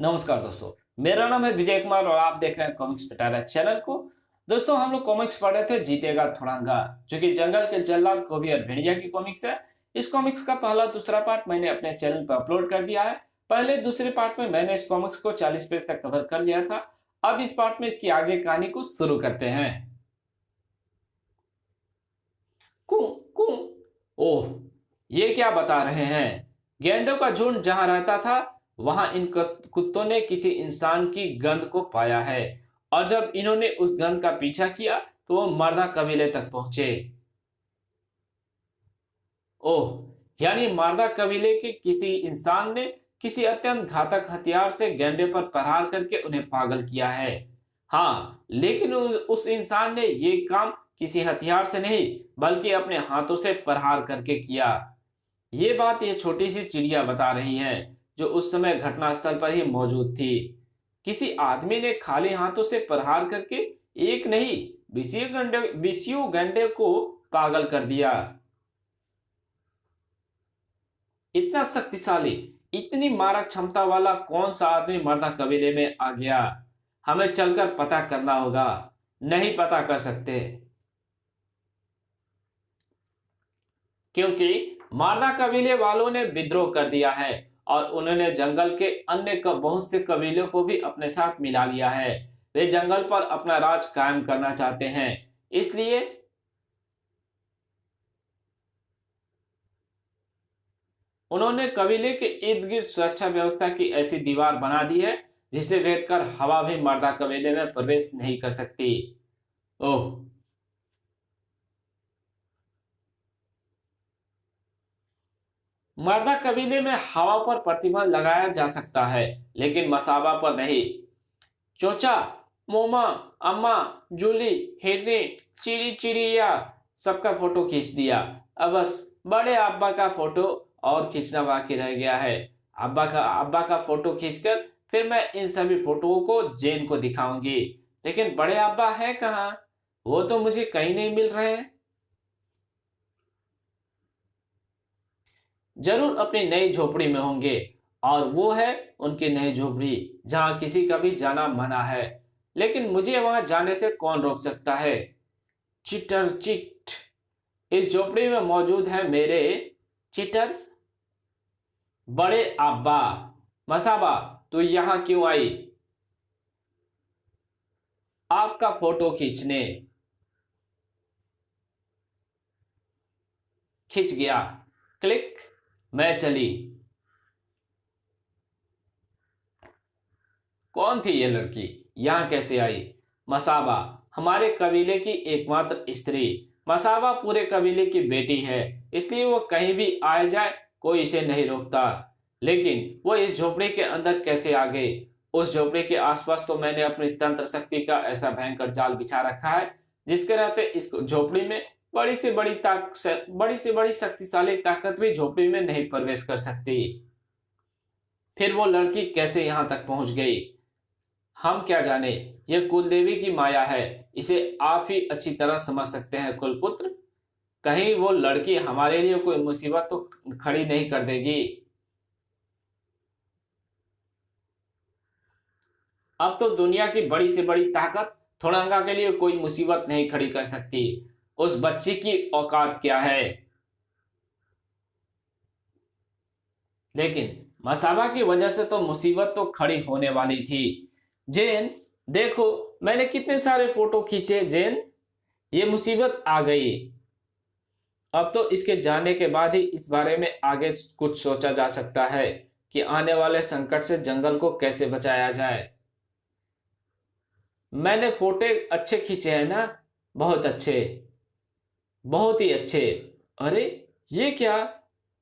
नमस्कार दोस्तों, मेरा नाम है विजय कुमार और आप देख रहे हैं कॉमिक्स पिटारा चैनल को। दोस्तों, हम लोग कॉमिक्स पढ़ रहे थे जीतेगा थोड़ांगा, जो कि जंगल के जल्लाद गोभी और भेड़िया की कॉमिक्स है। इस कॉमिक्स का पहला दूसरा पार्ट मैंने अपने चैनल पर अपलोड कर दिया है। पहले दूसरे पार्ट में मैंने इस कॉमिक्स को 40 पेज तक कवर कर लिया था। अब इस पार्ट में इसकी आगे कहानी को शुरू करते हैं। कु कु ओह, ये क्या बता रहे हैं? गैंडों का झुंड जहां रहता था वहां इन कुत्तों ने किसी इंसान की गंध को पाया है, और जब इन्होंने उस गंध का पीछा किया तो वो मर्दा कबीले तक पहुंचे। ओह, यानी मर्दा कबीले के किसी इंसान ने किसी अत्यंत घातक हथियार से गैंडे पर प्रहार करके उन्हें पागल किया है। हाँ, लेकिन उस इंसान ने ये काम किसी हथियार से नहीं बल्कि अपने हाथों से प्रहार करके किया। ये बात ये छोटी सी चिड़िया बता रही है जो उस समय घटनास्थल पर ही मौजूद थी। किसी आदमी ने खाली हाथों से प्रहार करके एक नहीं 20 गंडे को पागल कर दिया। इतना शक्तिशाली, इतनी मारक क्षमता वाला कौन सा आदमी मर्दा कबीले में आ गया? हमें चलकर पता करना होगा। नहीं पता कर सकते क्योंकि मारदा कबीले वालों ने विद्रोह कर दिया है और उन्होंने जंगल के अन्य बहुत से कबीलों को भी अपने साथ मिला लिया है। वे जंगल पर अपना राज कायम करना चाहते हैं, इसलिए उन्होंने कबीले के इर्द गिर्द सुरक्षा व्यवस्था की ऐसी दीवार बना दी है जिसे भेद कर हवा भी मर्दा कबीले में प्रवेश नहीं कर सकती। ओह, मर्दा कबीले में हवा पर प्रतिबंध लगाया जा सकता है लेकिन मसाबा पर नहीं। चोचा, मोमा, अम्मा, जूली, हिरनी, चिड़ी चिड़िया सबका फोटो खींच दिया। अब बस बड़े अब्बा का फोटो और खींचना बाकी रह गया है। अब्बा का फोटो खींचकर फिर मैं इन सभी फोटोओं को जेन को दिखाऊंगी। लेकिन बड़े अब्बा है कहाँ? वो तो मुझे कहीं नहीं मिल रहे हैं। जरूर अपनी नई झोपड़ी में होंगे, और वो है उनकी नई झोपड़ी जहां किसी का भी जाना मना है। लेकिन मुझे वहां जाने से कौन रोक सकता है? चिटर चिट, इस झोपड़ी में मौजूद है मेरे चिटर बड़े अब्बा। मसाबा, तू यहां क्यों आई? आपका फोटो खींचने। खिंच गया। क्लिक। मैं चली। कौन थी ये लड़की? यहां कैसे आई? मसाबा, हमारे कबीले की एकमात्र स्त्री। मसाबा पूरे कबीले की बेटी है, इसलिए वो कहीं भी आ जाए कोई इसे नहीं रोकता। लेकिन वो इस झोपड़ी के अंदर कैसे आ गई? उस झोपड़ी के आसपास तो मैंने अपनी तंत्र शक्ति का ऐसा भयंकर जाल बिछा रखा है जिसके रहते इस झोपड़ी में बड़ी से बड़ी शक्तिशाली ताकत भी झोपड़ी में नहीं प्रवेश कर सकती। फिर वो लड़की कैसे यहां तक पहुंच गई? हम क्या जाने। यह कुलदेवी की माया है, इसे आप ही अच्छी तरह समझ सकते हैं कुलपुत्र। कहीं वो लड़की हमारे लिए कोई मुसीबत तो खड़ी नहीं कर देगी। अब तो दुनिया की बड़ी से बड़ी ताकत थोड़ांगा के लिए कोई मुसीबत नहीं खड़ी कर सकती। उस बच्ची की औकात क्या है? लेकिन मसाबा की वजह से तो मुसीबत तो खड़ी होने वाली थी। जेन, देखो मैंने कितने सारे फोटो खींचे। जेन, ये मुसीबत आ गई। अब तो इसके जाने के बाद ही इस बारे में आगे कुछ सोचा जा सकता है कि आने वाले संकट से जंगल को कैसे बचाया जाए। मैंने फोटो अच्छे खींचे हैं ना? बहुत अच्छे, बहुत ही अच्छे। अरे, ये क्या?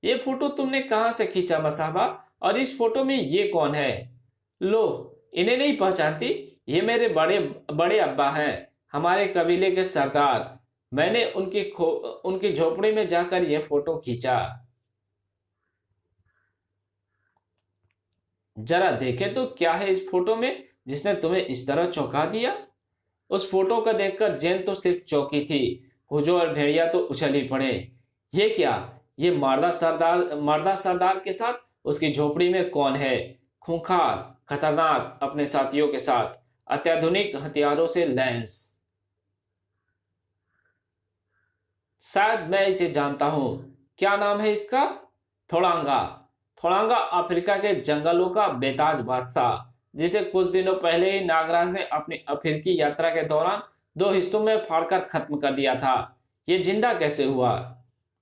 ये फोटो तुमने कहां से खींचा मसाबा? और इस फोटो में ये कौन है? लो, इन्हें नहीं पहचानती? ये मेरे बड़े बड़े अब्बा हैं, हमारे कबीले के सरदार। मैंने उनकी झोपड़ी में जाकर यह फोटो खींचा। जरा देखे तो क्या है इस फोटो में जिसने तुम्हें इस तरह चौंका दिया? उस फोटो को देखकर जेन तो सिर्फ चौंकी थी, हुजो और भेड़िया तो उछल ही पड़े। ये क्या? ये मर्दा सरदार के साथ उसकी झोपड़ी में कौन है? खूंखार, खतरनाक अपने साथियों के साथ अत्याधुनिक हथियारों से लैंस। शायद मैं इसे जानता हूं। क्या नाम है इसका? थोड़ांगा। थोड़ांगा अफ्रीका के जंगलों का बेताज बादशाह, जिसे कुछ दिनों पहले ही नागराज ने अपनी अफ्रीकी यात्रा के दौरान दो हिस्सों में फाड़कर खत्म कर दिया था। ये जिंदा कैसे हुआ?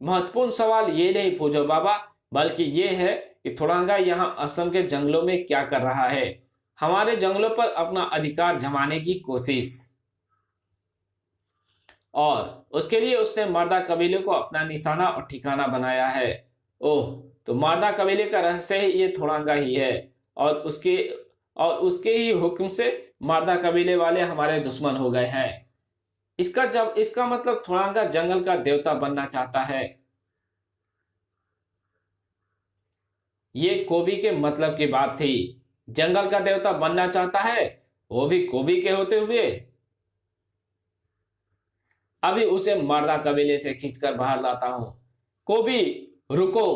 महत्वपूर्ण सवाल ये नहीं पूछो बाबा, बल्कि ये है कि थोड़ांगा यहाँ असम के जंगलों में क्या कर रहा है। हमारे जंगलों पर अपना अधिकार जमाने की कोशिश, और उसके लिए उसने मारदा कबीले को अपना निशाना और ठिकाना बनाया है। ओह, तो मारदा कबीले का रहस्य ही ये थोड़ांगा ही है, और उसके ही हुक्म से मारदा कबीले वाले हमारे दुश्मन हो गए हैं। इसका मतलब थोड़ांगा जंगल का देवता बनना चाहता है। ये कोबी के मतलब की बात थी। जंगल का देवता बनना चाहता है, वो भी कोबी के होते हुए। अभी उसे मारदा कबीले से खींचकर बाहर लाता हूं। कोबी, रुको।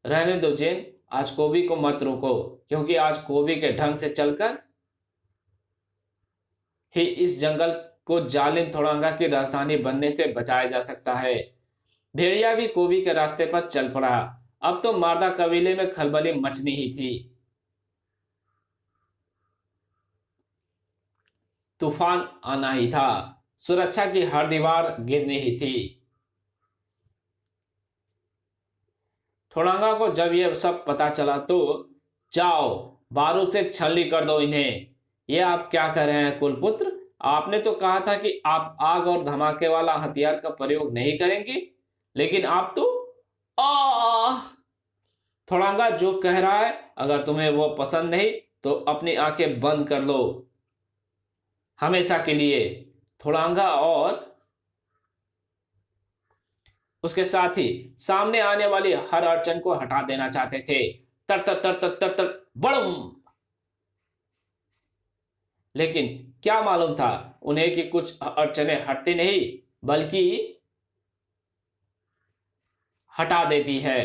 रहने दो जेन, आज कोबी को मत रोको, क्योंकि आज कोबी के ढंग से चलकर ही इस जंगल को जालिम थोड़ांगा की राजधानी बनने से बचाया जा सकता है। भेड़िया भी कोबी के रास्ते पर चल पड़ा। अब तो मारदा कबीले में खलबली मचनी ही थी। तूफान आना ही था। सुरक्षा की हर दीवार गिरनी ही थी। थोड़ांगा को जब यह सब पता चला तो, जाओ बारूद से छलनी कर दो इन्हें। ये आप क्या कर रहे हैं कुलपुत्र? आपने तो कहा था कि आप आग और धमाके वाला हथियार का प्रयोग नहीं करेंगे, लेकिन आप तो आह! थोड़ांगा जो कह रहा है, अगर तुम्हें वो पसंद नहीं तो अपनी आंखें बंद कर लो हमेशा के लिए। थोड़ांगा और उसके साथ ही सामने आने वाली हर अड़चन को हटा देना चाहते थे। तर तर तर तर तर तर बड़म। लेकिन क्या मालूम था उन्हें कि कुछ अड़चनें हटती नहीं, बल्कि हटा देती है।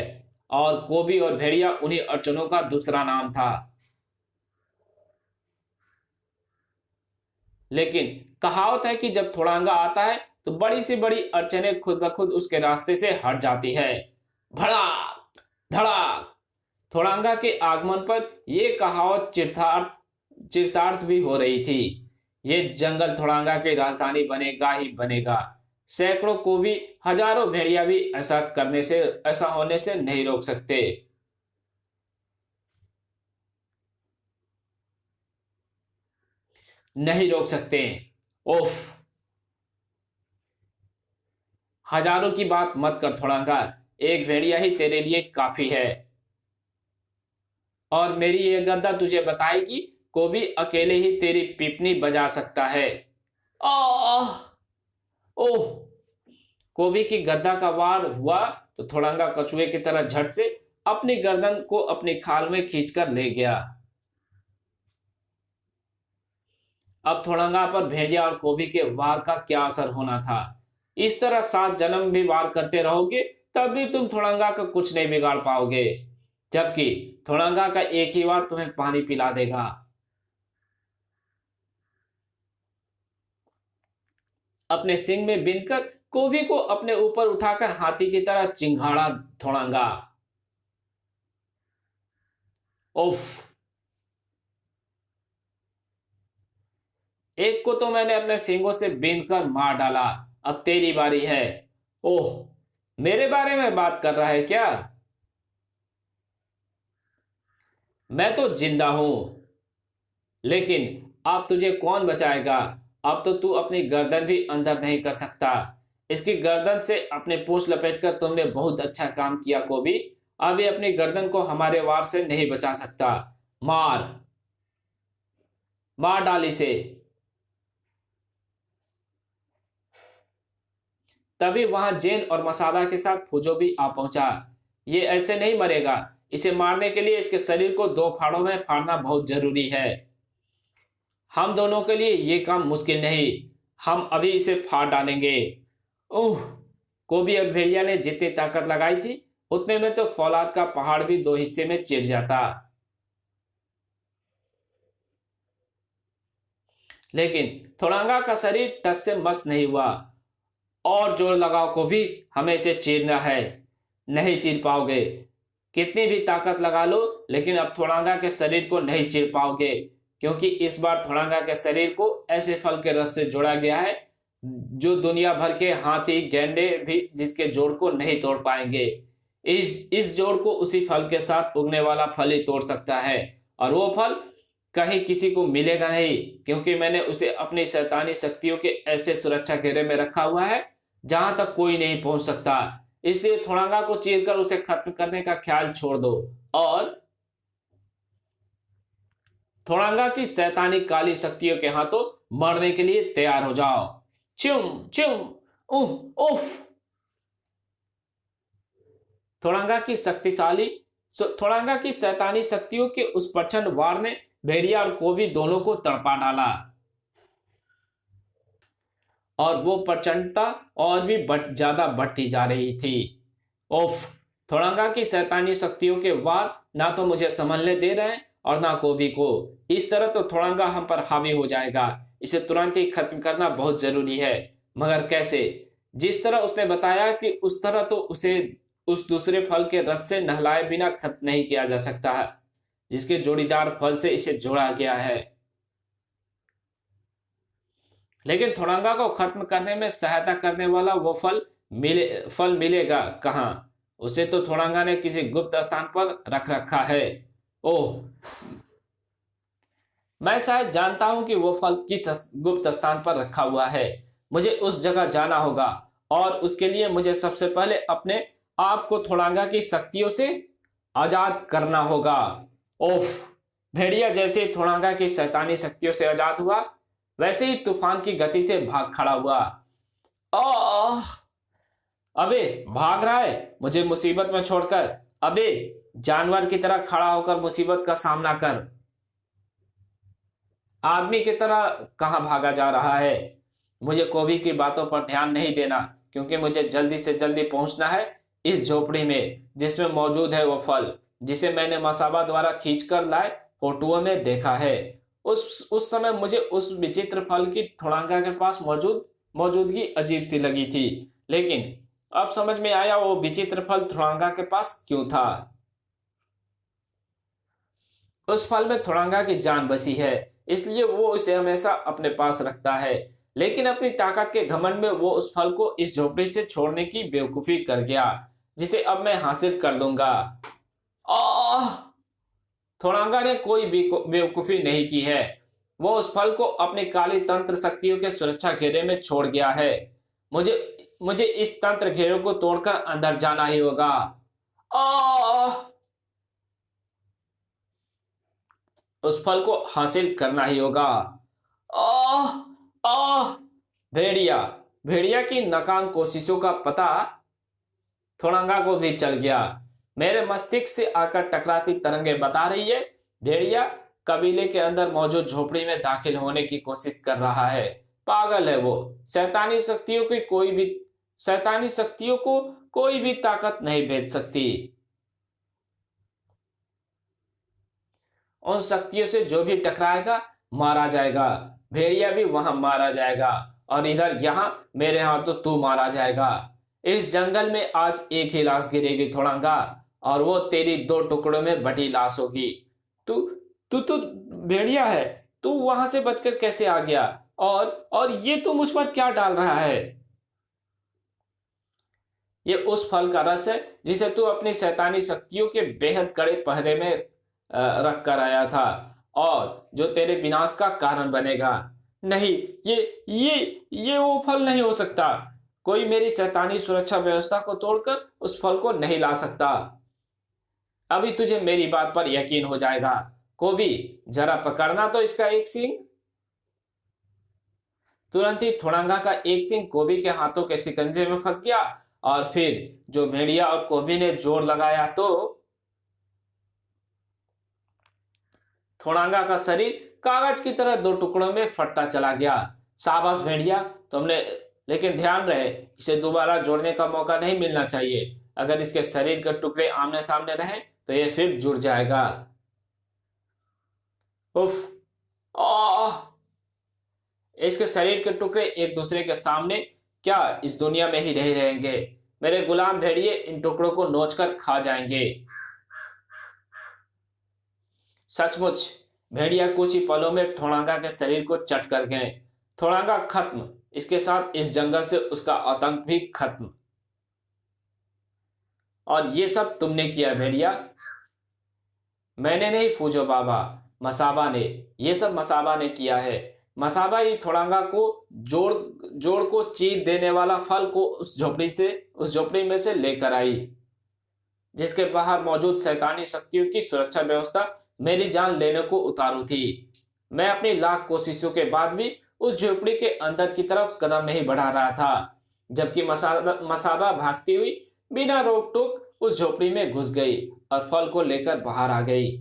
और कोबी और भेड़िया उन्हीं अड़चनों का दूसरा नाम था। लेकिन कहावत है कि जब थोड़ांगा आता है तो बड़ी से बड़ी अड़चनें खुद ब खुद उसके रास्ते से हट जाती है। भड़ाक धड़ाक। थोड़ांगा के आगमन पर यह कहावत चिरतार्थ भी हो रही थी। ये जंगल थोड़ांगा की राजधानी बनेगा ही बनेगा। सैकड़ों को भी, हजारों भेड़िया भी ऐसा होने से नहीं रोक सकते। नहीं रोक सकते। ओफ, हजारों की बात मत कर थोड़ांगा। एक भेड़िया ही तेरे लिए काफी है। और मेरी ये गद्दा तुझे बताएगी, को भी अकेले ही तेरी पीपनी बजा सकता है। आह! ओह! कोबी की गद्दा का वार हुआ तो थोड़ांगा कछुए की तरह झट से अपनी गर्दन को अपनी खाल में खींचकर ले गया। अब थोड़ांगा पर भेड़िया और कोबी के वार का क्या असर होना था। इस तरह 7 जन्म भी वार करते रहोगे तब भी तुम थोड़ांगा का कुछ नहीं बिगाड़ पाओगे, जबकि थोड़ांगा का एक ही वार तुम्हें पानी पिला देगा। अपने सिंग में बिंदकर कोबी को अपने ऊपर उठाकर हाथी की तरह चिंघाड़ा थोड़ांगा। उफ! एक को तो मैंने अपने सींगों से बींधकर मार डाला, अब तेरी बारी है। ओह, मेरे बारे में बात कर रहा है क्या? मैं तो जिंदा हूं, लेकिन अब तुझे कौन बचाएगा? अब तो तू अपनी गर्दन भी अंदर नहीं कर सकता। इसकी गर्दन से अपने पूंछ लपेटकर तुमने बहुत अच्छा काम किया कोबी। अब ये अपनी गर्दन को हमारे वार से नहीं बचा सकता। मार मार डाल इसे। तभी वहां जेन और मसाला के साथ फूजो भी आ पहुंचा। ये ऐसे नहीं मरेगा। इसे मारने के लिए इसके शरीर को 2 फाड़ों में फाड़ना बहुत जरूरी है। हम दोनों के लिए ये काम मुश्किल नहीं। हम अभी इसे फाड़ डालेंगे। ओह! कोबी और भेड़िया ने जितनी ताकत लगाई थी उतने में तो फौलाद का पहाड़ भी 2 हिस्से में चिर जाता। लेकिन थोड़ांगा का शरीर टस से मस नहीं हुआ। और जोर लगाओ को भी हमें इसे चीरना है। नहीं चीर पाओगे, कितनी भी ताकत लगा लो, लेकिन अब थोड़ांगा के शरीर को नहीं चीर पाओगे, क्योंकि इस बार थोड़ांगा के शरीर को ऐसे फल के रस से जोड़ा गया है जो दुनिया भर के हाथी गैंडे भी जिसके जोड़ को नहीं तोड़ पाएंगे। इस जोड़ को उसी फल के साथ उगने वाला फल ही तोड़ सकता है, और वो फल कहीं किसी को मिलेगा नहीं, क्योंकि मैंने उसे अपनी शैतानी शक्तियों के ऐसे सुरक्षा घेरे में रखा हुआ है जहां तक कोई नहीं पहुंच सकता। इसलिए थोड़ांगा को चीरकर उसे खत्म करने का ख्याल छोड़ दो और थोड़ांगा की शैतानी काली शक्तियों के हाथों मरने के लिए तैयार हो जाओ। चुम चुम, उह उफ। थोड़ांगा की शैतानी शक्तियों के उस प्रचंड वार ने भेड़िया और कोबी दोनों को तड़पा डाला, और वो प्रचंडता और भी ज्यादा बढ़ती जा रही थी। ओफ, थोड़ांगा की शैतानी शक्तियों के वार ना तो मुझे संभलने दे रहे हैं और ना कोबी को। इस तरह तो थोड़ांगा हम पर हावी हो जाएगा। इसे तुरंत ही खत्म करना बहुत जरूरी है, मगर कैसे? जिस तरह उसने बताया कि उस तरह तो उसे उस दूसरे फल के रस से नहलाए बिना खत्म नहीं किया जा सकता है, जिसके जोड़ीदार फल से इसे जोड़ा गया है। लेकिन थोड़ांगा को खत्म करने में सहायता करने वाला वो फल मिलेगा कहाँ? उसे तो थोड़ांगा ने किसी गुप्त स्थान पर रख रखा है। ओह, मैं शायद जानता हूं कि वो फल किस गुप्त स्थान पर रखा हुआ है। मुझे उस जगह जाना होगा, और उसके लिए मुझे सबसे पहले अपने आप को थोड़ांगा की शक्तियों से आजाद करना होगा। ओफ, भेड़िया जैसे ही थोड़ांगा की शैतानी शक्तियों से आजाद हुआ, वैसे ही तूफान की गति से भाग खड़ा हुआ। आह, अबे भाग रहा है मुझे मुसीबत में छोड़कर। अबे जानवर की तरह खड़ा होकर मुसीबत का सामना कर। आदमी की तरह कहां भागा जा रहा है? मुझे कोबी की बातों पर ध्यान नहीं देना, क्योंकि मुझे जल्दी से जल्दी पहुंचना है इस झोपड़ी में जिसमें मौजूद है वो फल जिसे मैंने मसाबा द्वारा खींचकर लाए फोटुओं में देखा है। उस समय मुझे उस विचित्र फल की थोड़ांगा के पास मौजूदगी अजीब सी लगी थी, लेकिन अब समझ में आया वो विचित्र फल थोड़ांगा के पास क्यों था। उस फल में थोड़ांगा की जान बसी है, इसलिए वो उसे हमेशा अपने पास रखता है। लेकिन अपनी ताकत के घमंड में वो उस फल को इस झोपड़ी से छोड़ने की बेवकूफी कर गया, जिसे अब मैं हासिल कर दूंगा। आह, थोड़ांगा ने कोई बेवकूफी नहीं की है। वो उस फल को अपनी काली तंत्र शक्तियों के सुरक्षा घेरे में छोड़ गया है। मुझे इस तंत्र घेरे को तोड़कर अंदर जाना ही होगा। आह, उस फल को हासिल करना ही होगा। आह, आह, भेड़िया भेड़िया की नाकाम कोशिशों का पता थोड़ांगा को भी चल गया। मेरे मस्तिष्क से आकर टकराती तरंगे बता रही है भेड़िया कबीले के अंदर मौजूद झोपड़ी में दाखिल होने की कोशिश कर रहा है। पागल है वो। शैतानी शक्तियों को कोई भी ताकत नहीं भेज सकती। उन शक्तियों से जो भी टकराएगा मारा जाएगा। भेड़िया भी वहां मारा जाएगा, और इधर यहां मेरे हाथों तू मारा जाएगा। इस जंगल में आज एक ही लाश गिरेगी थोड़ांगा, और वो तेरी 2 टुकड़ों में बटी लाश होगी। तू तू तो भेड़िया है, तू वहां से बचकर कैसे आ गया? और ये तू मुझ पर क्या डाल रहा है? ये उस फल का रस है जिसे तू अपनी शैतानी शक्तियों के बेहद कड़े पहरे में रख कर आया था, और जो तेरे विनाश का कारण बनेगा। नहीं, ये वो फल नहीं हो सकता। कोई मेरी शैतानी सुरक्षा व्यवस्था को तोड़कर उस फल को नहीं ला सकता। अभी तुझे मेरी बात पर यकीन हो जाएगा। कोबी, जरा पकड़ना तो इसका एक सींग। तुरंत ही थोड़ांगा का एक सींग कोबी के हाथों के शिकंजे में फंस गया, और फिर जो भेड़िया और कोबी ने जोर लगाया तो थोड़ांगा का शरीर कागज की तरह 2 टुकड़ों में फटता चला गया। शाबाश भेड़िया, तुमने, लेकिन ध्यान रहे इसे दोबारा जोड़ने का मौका नहीं मिलना चाहिए। अगर इसके शरीर के टुकड़े आमने सामने रहे तो ये फिर जुड़ जाएगा। उफ, आह, इसके शरीर के टुकड़े एक दूसरे के सामने क्या इस दुनिया में ही नहीं रहेंगे। मेरे गुलाम भेड़िए इन टुकड़ों को नोचकर खा जाएंगे। सचमुच भेड़िया कुछ ही पलों में थोड़ांगा के शरीर को चट कर गए। थोड़ांगा खत्म, इसके साथ इस जंगल से उसका आतंक भी खत्म। और ये सब तुमने किया भेड़िया? मैंने नहीं फूजो बाबा, मसाबा ने। ये सब मसाबा ने किया है। मसाबा ही थोड़ांगा को जोड़ जोड़ को चीर देने वाला फल को उस झोपड़ी में से लेकर आई, जिसके बाहर मौजूद शैतानी शक्तियों की सुरक्षा व्यवस्था मेरी जान लेने को उतारू थी। मैं अपनी लाख कोशिशों के बाद भी उस झोपड़ी के अंदर की तरफ कदम नहीं बढ़ा रहा था, जबकि मसाबा भागती हुई बिना रोक टोक उस झोपड़ी में घुस गई और फल को लेकर बाहर आ गई।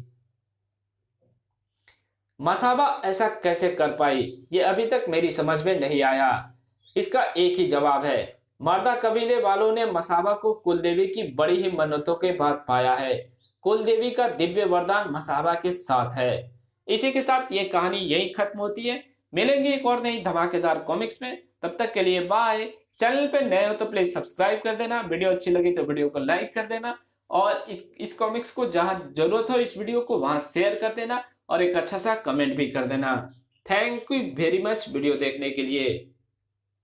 मसाबा ऐसा कैसे कर पाई, ये अभी तक मेरी समझ में नहीं आया। इसका एक ही जवाब है, मर्दा कबीले वालों ने मसाबा को कुलदेवी की बड़ी ही मन्नतों के बाद पाया है। कुलदेवी का दिव्य वरदान मसाबा के साथ है। इसी के साथ ये कहानी यहीं खत्म होती है। मिलेंगे एक और नई धमाकेदार कॉमिक्स में, तब तक के लिए बाय। चैनल पे नए हो तो प्लीज सब्सक्राइब कर देना, वीडियो अच्छी लगी तो वीडियो को लाइक कर देना, और इस कॉमिक्स को जहां जरूरत हो इस वीडियो को वहां शेयर कर देना, और एक अच्छा सा कमेंट भी कर देना। Thank you very much video देखने के लिए।